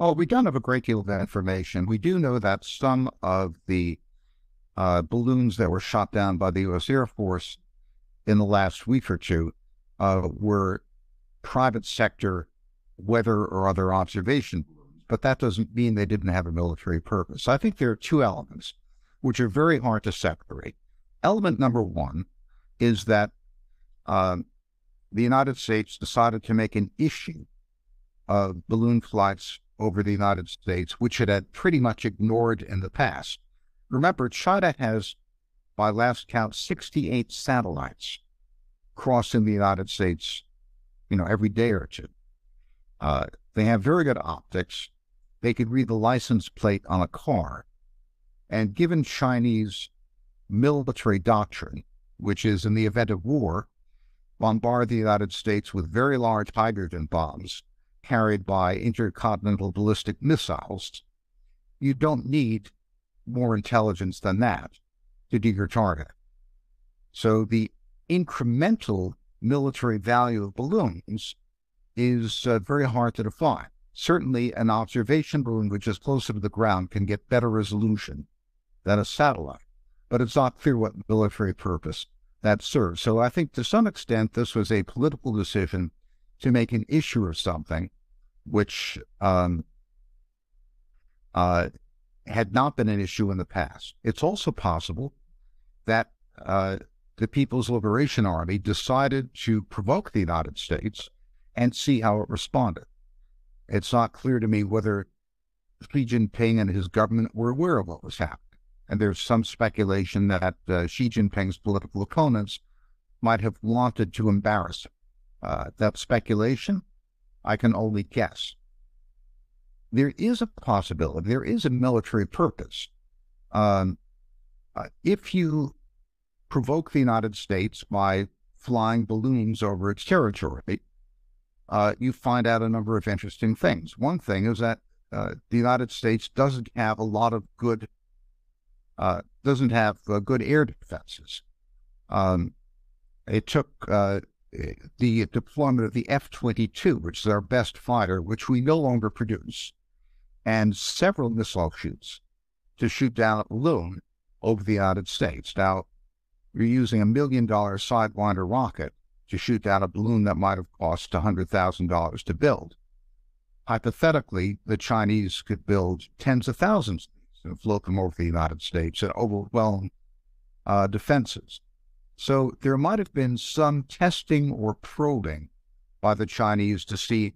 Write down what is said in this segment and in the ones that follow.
Oh, we don't have a great deal of that information. We do know that some of the balloons that were shot down by the U.S. Air Force in the last week or two were private sector weather or other observation balloons, but that doesn't mean they didn't have a military purpose. I think there are two elements which are very hard to separate. Element number one is that the United States decided to make an issue of balloon flights over the United States, which it had pretty much ignored in the past. Remember, China has, by last count, 68 satellites crossing the United States, every day or two. They have very good optics. They could read the license plate on a car. And given Chinese military doctrine, which is in the event of war, bombard the United States with very large hydrogen bombs carried by intercontinental ballistic missiles, you don't need more intelligence than that to do your target. So the incremental military value of balloons is very hard to define. Certainly an observation balloon which is closer to the ground can get better resolution than a satellite, but it's not clear what military purpose that serves. So I think to some extent this was a political decision to make an issue of something which had not been an issue in the past. It's also possible that the People's Liberation Army decided to provoke the United States and see how it responded. It's not clear to me whether Hszi Csin-ping and his government were aware of what was happening. And there's some speculation that Xi Jinping's political opponents might have wanted to embarrass him. That speculation, I can only guess. There is a possibility, there is a military purpose. If you provoke the United States by flying balloons over its territory, you find out a number of interesting things. One thing is that the United States doesn't have a lot of good air defenses. It took the deployment of the F-22, which is our best fighter, which we no longer produce, and several missile shoots to shoot down a balloon over the United States. Now, you're using $1 million Sidewinder rocket to shoot down a balloon that might have cost $100,000 to build. Hypothetically, the Chinese could build tens of thousands and float them over the United States and overwhelm defenses. So there might have been some testing or probing by the Chinese to see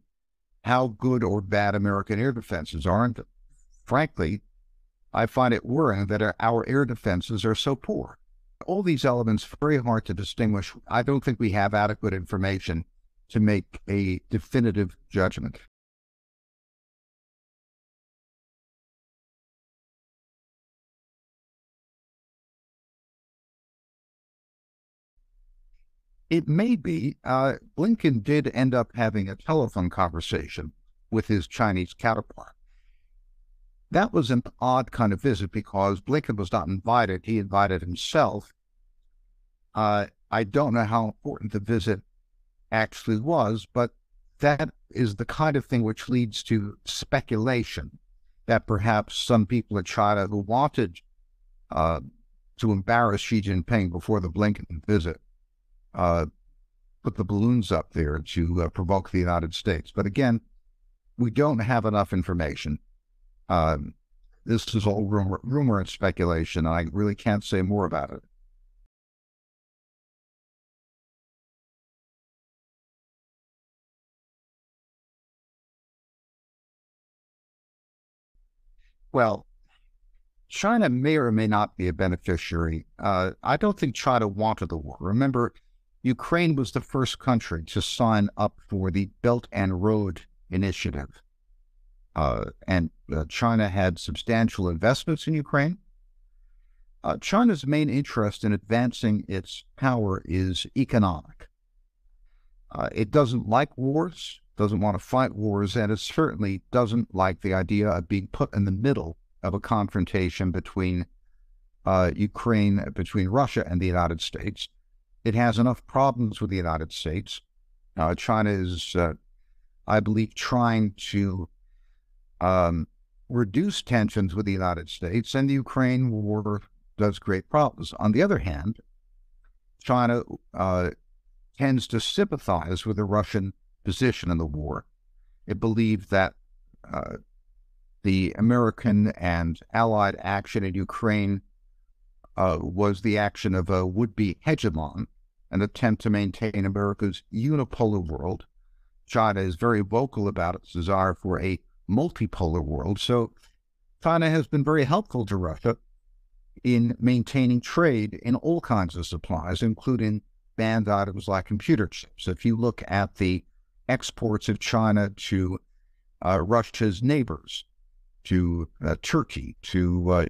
how good or bad American air defenses are. And frankly, I find it worrying that our air defenses are so poor. All these elements are very hard to distinguish. I don't think we have adequate information to make a definitive judgment. It may be. Blinken did end up having a telephone conversation with his Chinese counterpart. That was an odd kind of visit because Blinken was not invited. He invited himself. I don't know how important the visit actually was, but that is the kind of thing which leads to speculation that perhaps some people in China who wanted to embarrass Xi Jinping before the Blinken visit put the balloons up there to provoke the United States. But again, we don't have enough information. This is all rumor and speculation, and I really can't say more about it. Well, China may or may not be a beneficiary. I don't think China wanted the war. Remember, Ukraine was the first country to sign up for the Belt and Road Initiative. And China had substantial investments in Ukraine. China's main interest in advancing its power is economic. It doesn't like wars, doesn't want to fight wars, and it certainly doesn't like the idea of being put in the middle of a confrontation between between Russia and the United States. It has enough problems with the United States. China is, I believe, trying to reduce tensions with the United States, and the Ukraine war does create problems. On the other hand, China tends to sympathize with the Russian position in the war. It believed that the American and Allied action in Ukraine was the action of a would-be hegemon, an attempt to maintain America's unipolar world. China is very vocal about its desire for a multipolar world, so China has been very helpful to Russia in maintaining trade in all kinds of supplies, including banned items like computer chips. If you look at the exports of China to Russia's neighbors, to Turkey, to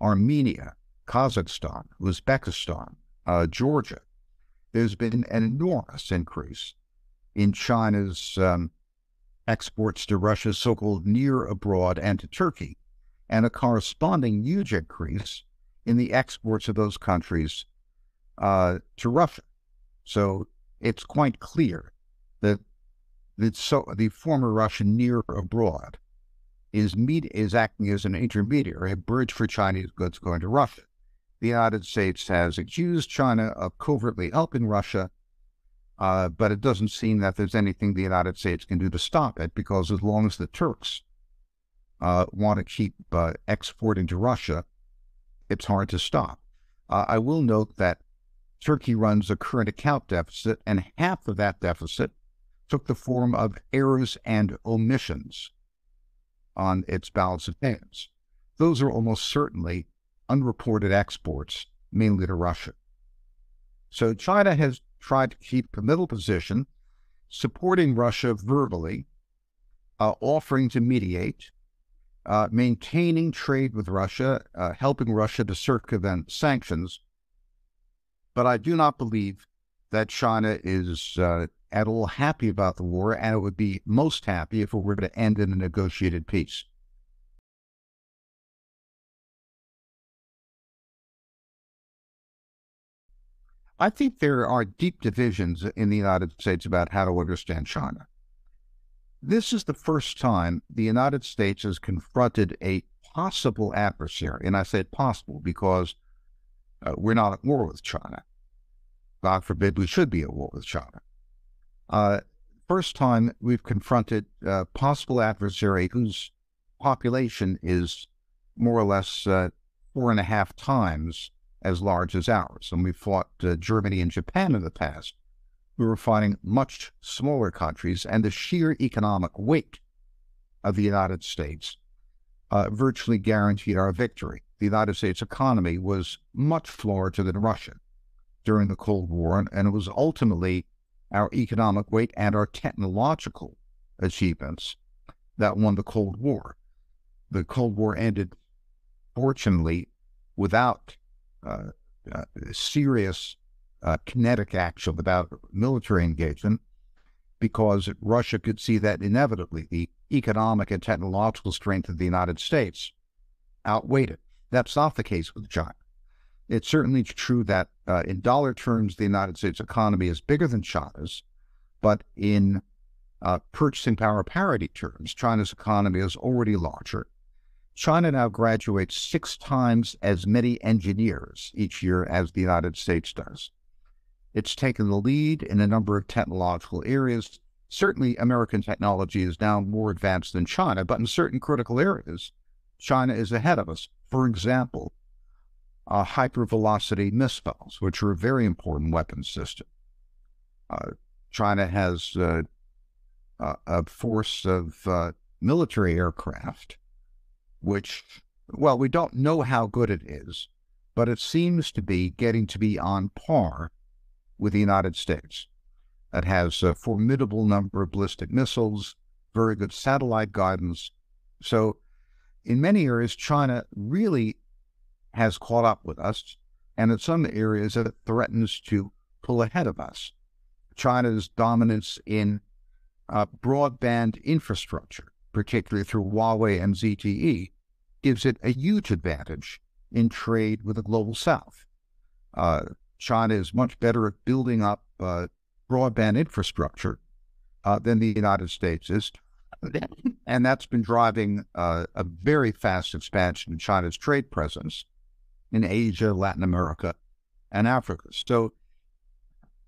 Armenia, Kazakhstan, Uzbekistan, Georgia, there's been an enormous increase in China's exports to Russia's so-called near abroad and to Turkey, and a corresponding huge increase in the exports of those countries to Russia. So it's quite clear that the former Russian near abroad is acting as an intermediary, a bridge for Chinese goods going to Russia. The United States has accused China of covertly helping Russia, but it doesn't seem that there's anything the United States can do to stop it, because as long as the Turks want to keep exporting to Russia, it's hard to stop. I will note that Turkey runs a current account deficit, and half of that deficit took the form of errors and omissions on its balance of payments. Those are almost certainly unreported exports, mainly to Russia. So China has tried to keep a middle position, supporting Russia verbally, offering to mediate, maintaining trade with Russia, helping Russia to circumvent sanctions. But I do not believe that China is at all happy about the war, and it would be most happy if it were to end in a negotiated peace. I think there are deep divisions in the United States about how to understand China. This is the first time the United States has confronted a possible adversary, and I said possible because we're not at war with China. God forbid we should be at war with China. First time we've confronted a possible adversary whose population is more or less 4.5 times as large as ours. And we fought Germany and Japan in the past. We were fighting much smaller countries, and the sheer economic weight of the United States virtually guaranteed our victory. The United States economy was much larger than Russia during the Cold War, and it was ultimately our economic weight and our technological achievements that won the Cold War. The Cold War ended, fortunately, without serious kinetic action, without military engagement, because Russia could see that inevitably the economic and technological strength of the United States outweighed it. That's not the case with China. It's certainly true that in dollar terms, the United States economy is bigger than China's, but in purchasing power parity terms, China's economy is already larger. China now graduates 6 times as many engineers each year as the United States does. It's taken the lead in a number of technological areas. Certainly, American technology is now more advanced than China, but in certain critical areas, China is ahead of us. For example, hypervelocity missiles, which are a very important weapons system. China has a force of military aircraft, which, well, we don't know how good it is, but it seems to be getting to be on par with the United States. It has a formidable number of ballistic missiles, very good satellite guidance. So in many areas, China really has caught up with us, and in some areas it threatens to pull ahead of us. China's dominance in broadband infrastructure, particularly through Huawei and ZTE, gives it a huge advantage in trade with the global South. China is much better at building up broadband infrastructure than the United States is. And that's been driving a very fast expansion in China's trade presence in Asia, Latin America, and Africa. So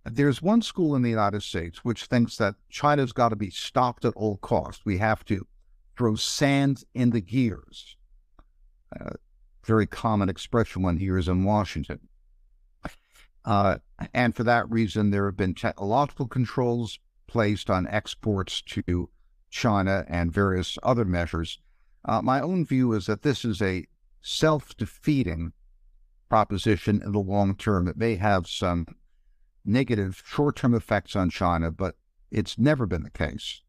there's one school in the United States which thinks that China's got to be stopped at all costs. We have to throw sand in the gears. Very common expression one hears in Washington. And for that reason, there have been technological controls placed on exports to China and various other measures. My own view is that this is a self-defeating proposition in the long term. It may have some negative short-term effects on China, but it's never been the case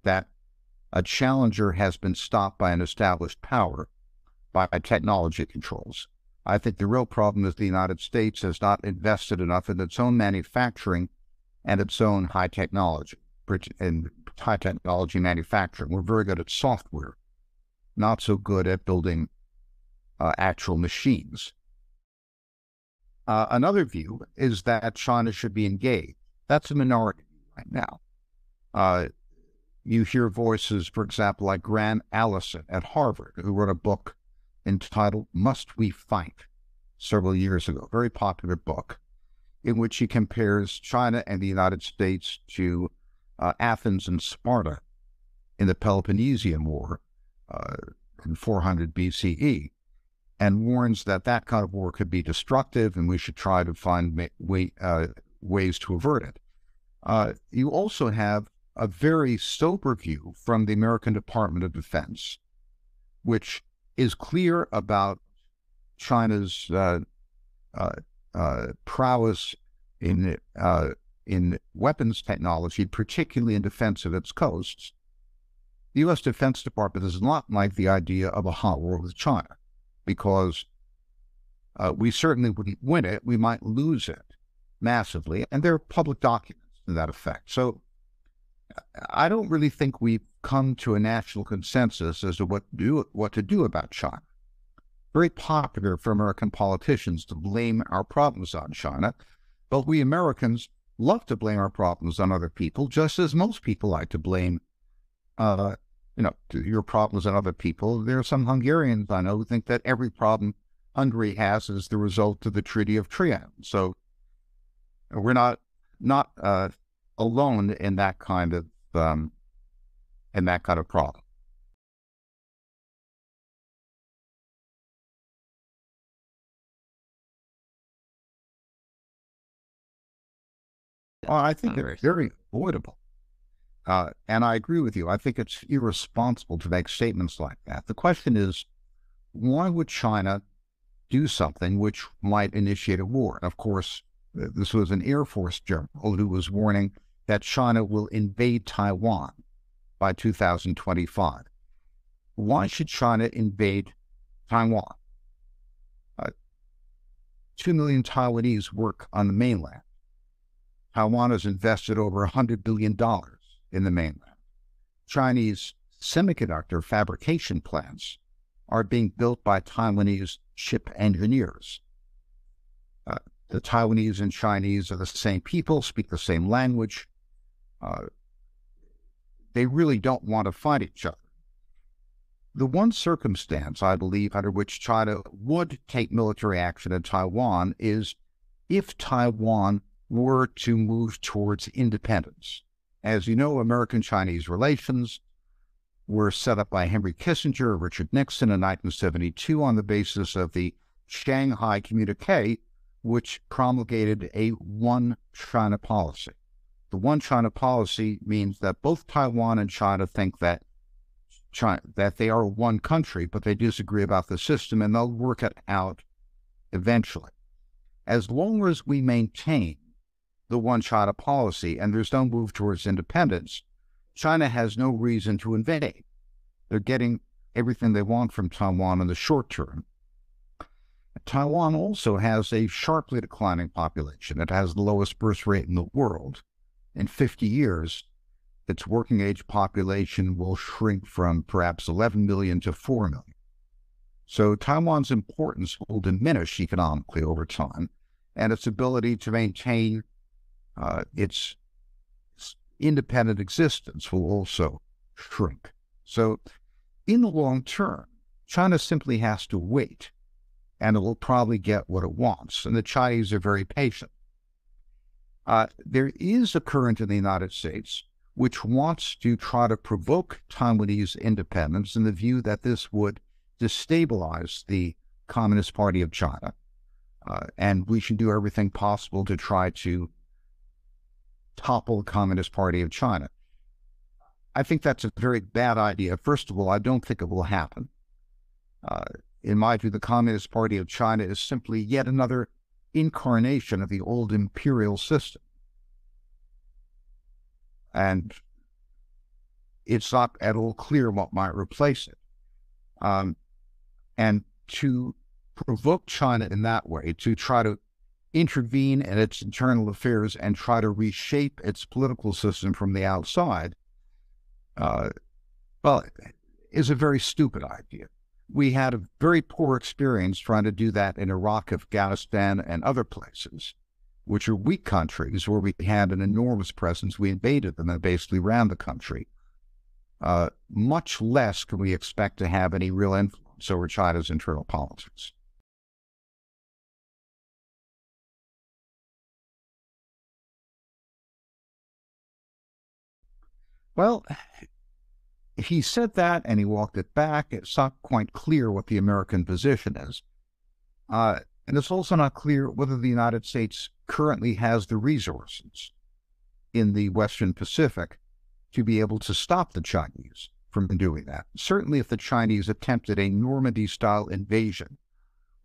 that a challenger has been stopped by an established power by technology controls. I think the real problem is the United States has not invested enough in its own manufacturing and its own high technology manufacturing. We're very good at software, not so good at building actual machines. Another view is that China should be engaged. That's a minority right now. You hear voices, for example, like Graham Allison at Harvard, who wrote a book entitled Must We Fight several years ago, a very popular book, in which he compares China and the United States to Athens and Sparta in the Peloponnesian War in 400 BCE, and warns that that kind of war could be destructive and we should try to find ways to avert it. You also have a very sober view from the American Department of Defense, which is clear about China's prowess in weapons technology, particularly in defense of its coasts. The U.S. Defense Department does not like the idea of a hot war with China, because we certainly wouldn't win it. We might lose it massively, and there are public documents to that effect. So I don't really think we've come to a national consensus as to what to do about China. Very popular for American politicians to blame our problems on China, but we Americans love to blame our problems on other people, just as most people like to blame your problems on other people. There are some Hungarians I know who think that every problem Hungary has is the result of the Treaty of Trianon. So we're not alone in that kind of problem. Well, I think they're very avoidable. And I agree with you. I think it's irresponsible to make statements like that. The question is, why would China do something which might initiate a war? And of course, this was an Air Force general who was warning that China will invade Taiwan by 2025. Why should China invade Taiwan? 2 million Taiwanese work on the mainland. Taiwan has invested over $100 billion in the mainland. Chinese semiconductor fabrication plants are being built by Taiwanese chip engineers. The Taiwanese and Chinese are the same people, speak the same language. They really don't want to fight each other. The one circumstance, I believe, under which China would take military action in Taiwan is if Taiwan were to move towards independence. As you know, American-Chinese relations were set up by Henry Kissinger and Richard Nixon in 1972 on the basis of the Shanghai Communique, which promulgated a one-China policy. The one-China policy means that both Taiwan and China think that they are one country, but they disagree about the system, and they'll work it out eventually. As long as we maintain the one-China policy and there's no move towards independence, China has no reason to invade. They're getting everything they want from Taiwan in the short term. Taiwan also has a sharply declining population. It has the lowest birth rate in the world. In 50 years, its working age population will shrink from perhaps 11 million to 4 million. So Taiwan's importance will diminish economically over time, and its ability to maintain its independent existence will also shrink. So in the long term, China simply has to wait, and it will probably get what it wants. And the Chinese are very patient. There is a current in the United States which wants to try to provoke Taiwanese independence in the view that this would destabilize the Communist Party of China. And we should do everything possible to try to topple the Communist Party of China. I think that's a very bad idea. First of all, I don't think it will happen. In my view, the Communist Party of China is simply yet another incarnation of the old imperial system. And it's not at all clear what might replace it. And to provoke China in that way, to try to intervene in its internal affairs and try to reshape its political system from the outside, well, is a very stupid idea. We had a very poor experience trying to do that in Iraq, Afghanistan, and other places, which are weak countries where we had an enormous presence. We invaded them and basically ran the country. Much less can we expect to have any real influence over China's internal politics. Well, he said that and he walked it back. It's not quite clear what the American position is. And it's also not clear whether the United States currently has the resources in the Western Pacific to be able to stop the Chinese from doing that. Certainly if the Chinese attempted a Normandy-style invasion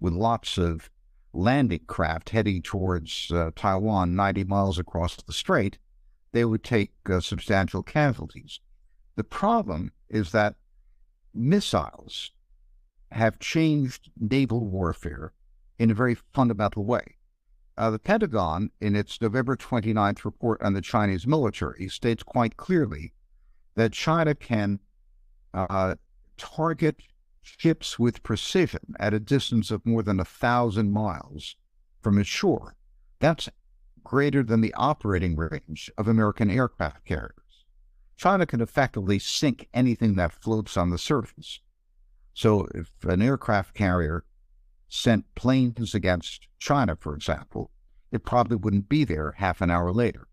with lots of landing craft heading towards Taiwan 90 miles across the strait, they would take substantial casualties. The problem is that missiles have changed naval warfare in a very fundamental way. The Pentagon, in its November 29th report on the Chinese military, states quite clearly that China can target ships with precision at a distance of more than 1,000 miles from its shore. That's greater than the operating range of American aircraft carriers. China can effectively sink anything that floats on the surface. So if an aircraft carrier sent planes against China, for example, it probably wouldn't be there half an hour later.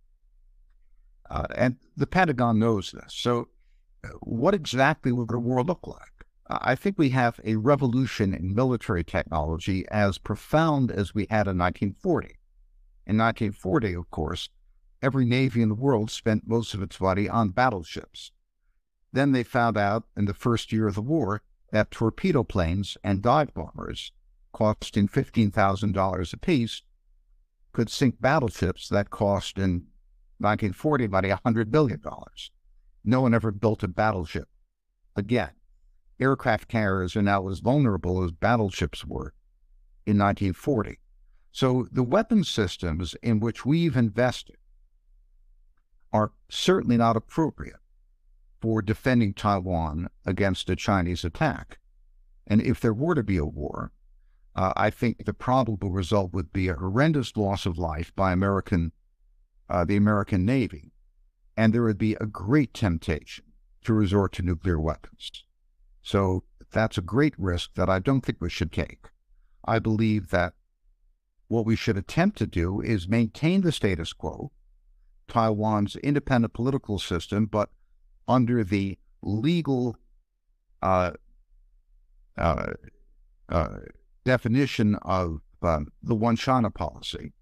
And the Pentagon knows this. So what exactly would the war look like? I think we have a revolution in military technology as profound as we had in 1940. In 1940, of course, every navy in the world spent most of its money on battleships. Then they found out in the first year of the war that torpedo planes and dive bombers, costing $15,000 apiece, could sink battleships that cost in 1940 money $100 billion. No one ever built a battleship again. Aircraft carriers are now as vulnerable as battleships were in 1940. So the weapon systems in which we've invested are certainly not appropriate for defending Taiwan against a Chinese attack. And if there were to be a war, I think the probable result would be a horrendous loss of life by the American Navy, and there would be a great temptation to resort to nuclear weapons. So that's a great risk that I don't think we should take. I believe that what we should attempt to do is maintain the status quo, Taiwan's independent political system, but under the legal definition of the one China policy,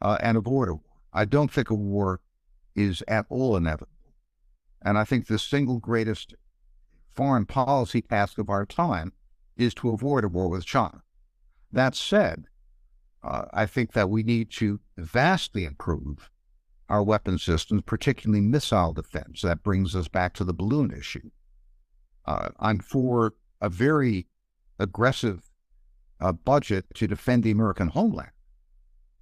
and avoid a war. I don't think a war is at all inevitable. And I think the single greatest foreign policy task of our time is to avoid a war with China. That said, I think that we need to vastly improve our weapon systems, particularly missile defense. That brings us back to the balloon issue. I'm for a very aggressive budget to defend the American homeland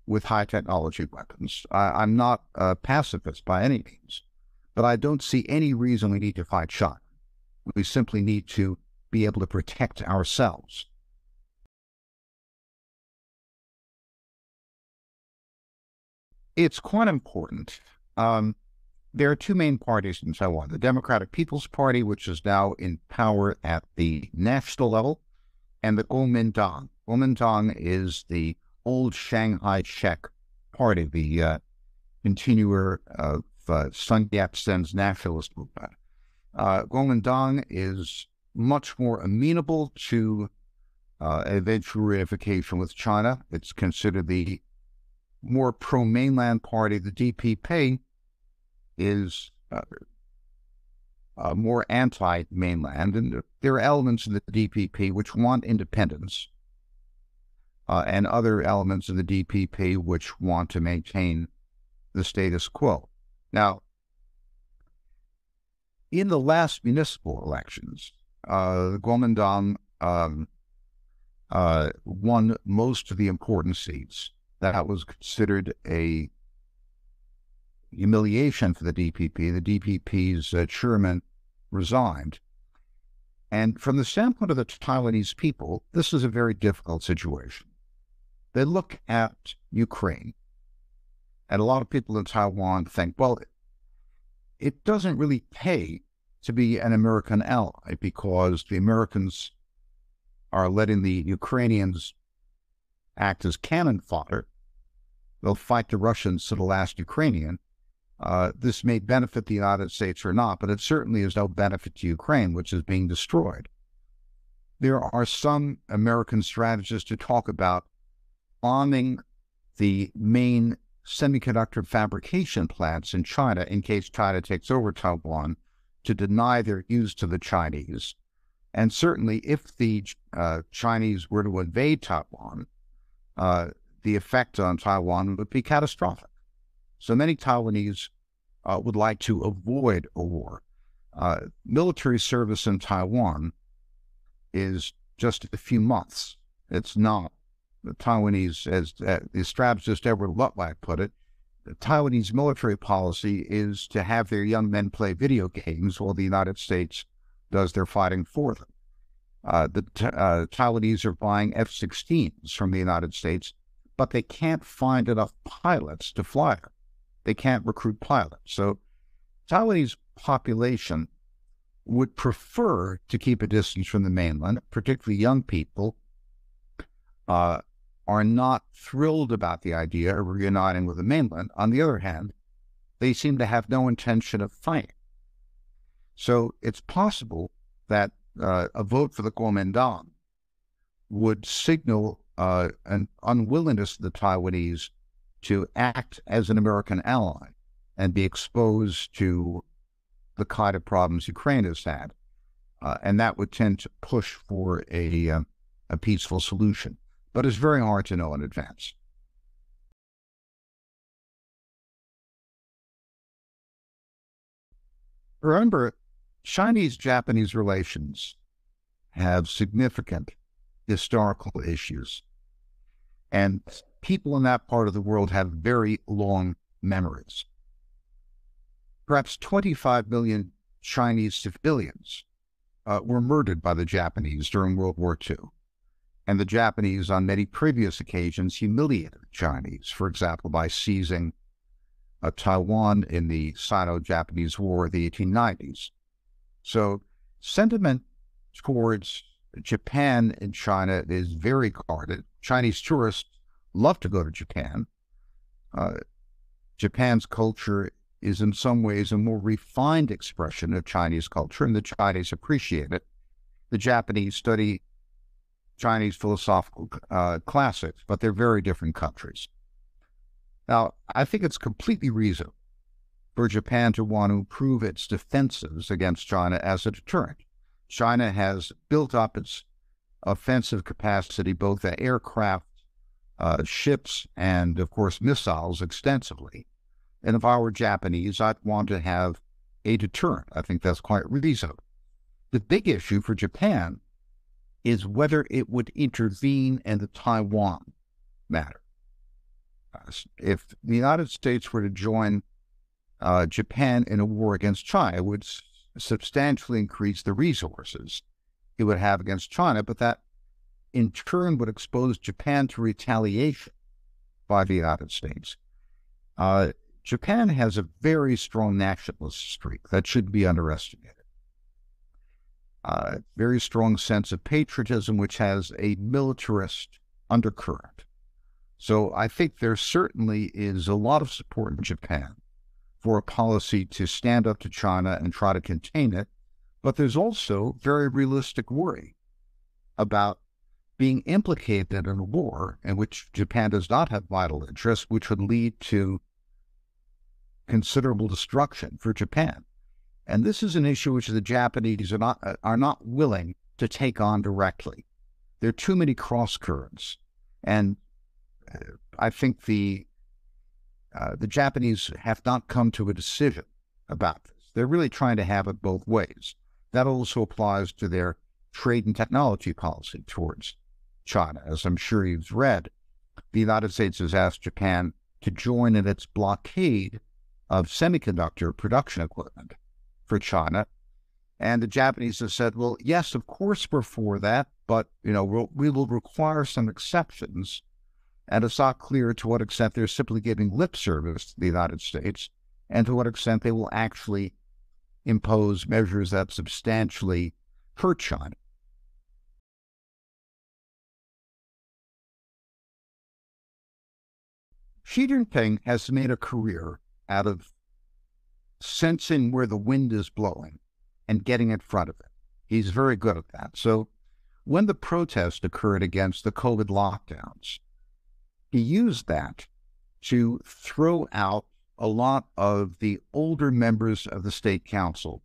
with high technology weapons. I'm not a pacifist by any means, but I don't see any reason we need to fight China. We simply need to be able to protect ourselves. It's quite important. there are two main parties in Taiwan: the Democratic People's Party, which is now in power at the national level, and the Kuomintang. Kuomintang is the old Shanghai Czech party, the continuer of Sun Yat-sen's nationalist movement. Goldmannal is much more amenable to eventual reunification with China. It's considered the more pro-mainland party. The DPP is more anti-mainland, and there are elements in the DPP which want independence, and other elements of the DPP which want to maintain the status quo. Now, in the last municipal elections, Goldmannal won most of the important seats. That was considered a humiliation for the DPP. The DPP's chairman resigned. And from the standpoint of the Taiwanese people, this is a very difficult situation. They look at Ukraine, and a lot of people in Taiwan think, well, it doesn't really pay to be an American ally because the Americans are letting the Ukrainians act as cannon fodder. They'll fight the Russians to the last Ukrainian. This may benefit the United States or not, but it certainly is no benefit to Ukraine, which is being destroyed. There are some American strategists who talk about bombing the main semiconductor fabrication plants in China in case China takes over Taiwan, to deny their use to the Chinese. And certainly if the Chinese were to invade Taiwan, the effect on Taiwan would be catastrophic. So many Taiwanese would like to avoid a war. Military service in Taiwan is just a few months. It's not. The Taiwanese, as the strategist Edward Lutwak put it, the Taiwanese military policy is to have their young men play video games while the United States does their fighting for them. The Taiwanese are buying F-16s from the United States, but they can't find enough pilots to fly them. They can't recruit pilots. So Taiwanese population would prefer to keep a distance from the mainland, particularly young people, are not thrilled about the idea of reuniting with the mainland. On the other hand, they seem to have no intention of fighting. So it's possible that a vote for the Kuomintang would signal an unwillingness of the Taiwanese to act as an American ally and be exposed to the kind of problems Ukraine has had. And that would tend to push for a peaceful solution. But it's very hard to know in advance. Remember, Chinese-Japanese relations have significant historical issues, and people in that part of the world have very long memories. Perhaps 25 million Chinese civilians were murdered by the Japanese during World War II. And the Japanese, on many previous occasions, humiliated the Chinese, for example, by seizing Taiwan in the Sino-Japanese War of the 1890s. So sentiment towards Japan and China is very guarded. Chinese tourists love to go to Japan. Japan's culture is in some ways a more refined expression of Chinese culture, and the Chinese appreciate it. The Japanese study Chinese philosophical classics, but they're very different countries. Now, I think it's completely reasonable for Japan to want to improve its defenses against China as a deterrent. China has built up its offensive capacity, both at aircraft, ships, and, of course, missiles extensively. And if I were Japanese, I'd want to have a deterrent. I think that's quite reasonable. The big issue for Japan is whether it would intervene in the Taiwan matter. If the United States were to join Japan in a war against China, it would substantially increase the resources it would have against China, but that in turn would expose Japan to retaliation by the United States. Japan has a very strong nationalist streak that shouldn't be underestimated. Very strong sense of patriotism, which has a militarist undercurrent. So I think there certainly is a lot of support in Japan for a policy to stand up to China and try to contain it. But there's also very realistic worry about being implicated in a war in which Japan does not have vital interests, which would lead to considerable destruction for Japan. And this is an issue which the Japanese are not willing to take on directly. There are too many cross currents, and I think the Japanese have not come to a decision about this. They're really trying to have it both ways. That also applies to their trade and technology policy towards China. As I'm sure you've read, the United States has asked Japan to join in its blockade of semiconductor production equipment for China. And the Japanese have said, well, yes, of course we're for that, but we will require some exceptions. And it's not clear to what extent they're simply giving lip service to the United States and to what extent they will actually impose measures that substantially hurt China. Xi Jinping has made a career out of sensing where the wind is blowing and getting in front of it. He's very good at that. So when the protest occurred against the COVID lockdowns, he used that to throw out a lot of the older members of the state council.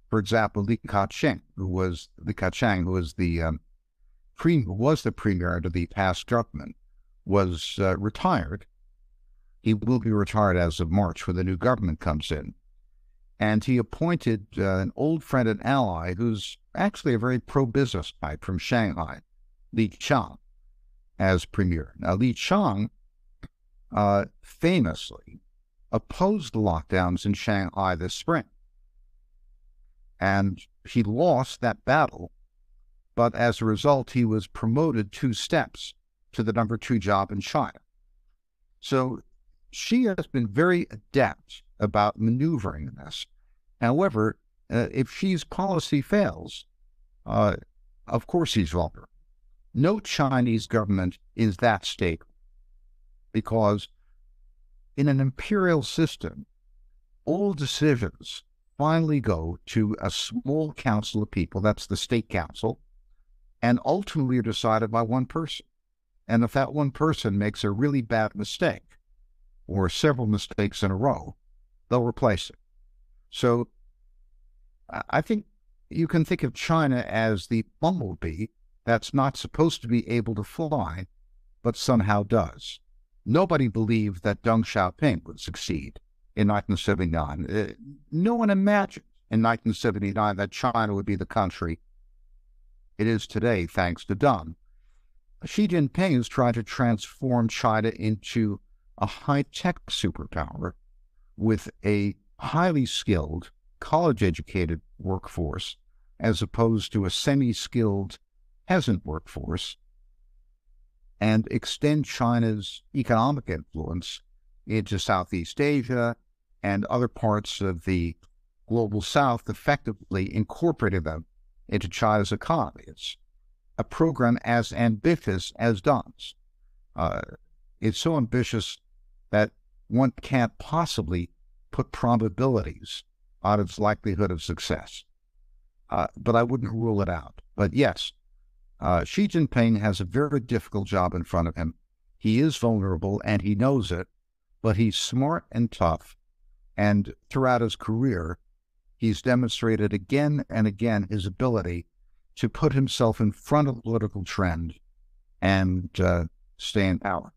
For example, Li Ka-shing, who was the premier under the past government, was retired. He will be retired as of March when the new government comes in. And he appointed an old friend and ally who's actually a very pro-business type from Shanghai, Li Qiang, as premier. Now, Li Qiang famously opposed the lockdowns in Shanghai this spring. And he lost that battle, but as a result, he was promoted 2 steps to the number 2 job in China. So Xi has been very adept about maneuvering this. However, if Xi's policy fails, of course he's vulnerable. No Chinese government is that stable, because in an imperial system, all decisions finally go to a small council of people, that's the state council, and ultimately are decided by one person. And if that one person makes a really bad mistake, or several mistakes in a row, they'll replace it. So I think you can think of China as the bumblebee that's not supposed to be able to fly, but somehow does. Nobody believed that Deng Xiaoping would succeed in 1979. No one imagined in 1979 that China would be the country it is today, thanks to Deng. Xi Jinping is trying to transform China into a high-tech superpower with a highly skilled, college-educated workforce, as opposed to a semi-skilled peasant workforce, and extend China's economic influence into Southeast Asia and other parts of the global South, effectively incorporating them into China's economy. It's a program as ambitious as Deng's. It's so ambitious that one can't possibly put probabilities on its likelihood of success. But I wouldn't rule it out. But yes, Xi Jinping has a very difficult job in front of him. He is vulnerable and he knows it, but he's smart and tough. And throughout his career, he's demonstrated again and again his ability to put himself in front of the political trend and stay in power.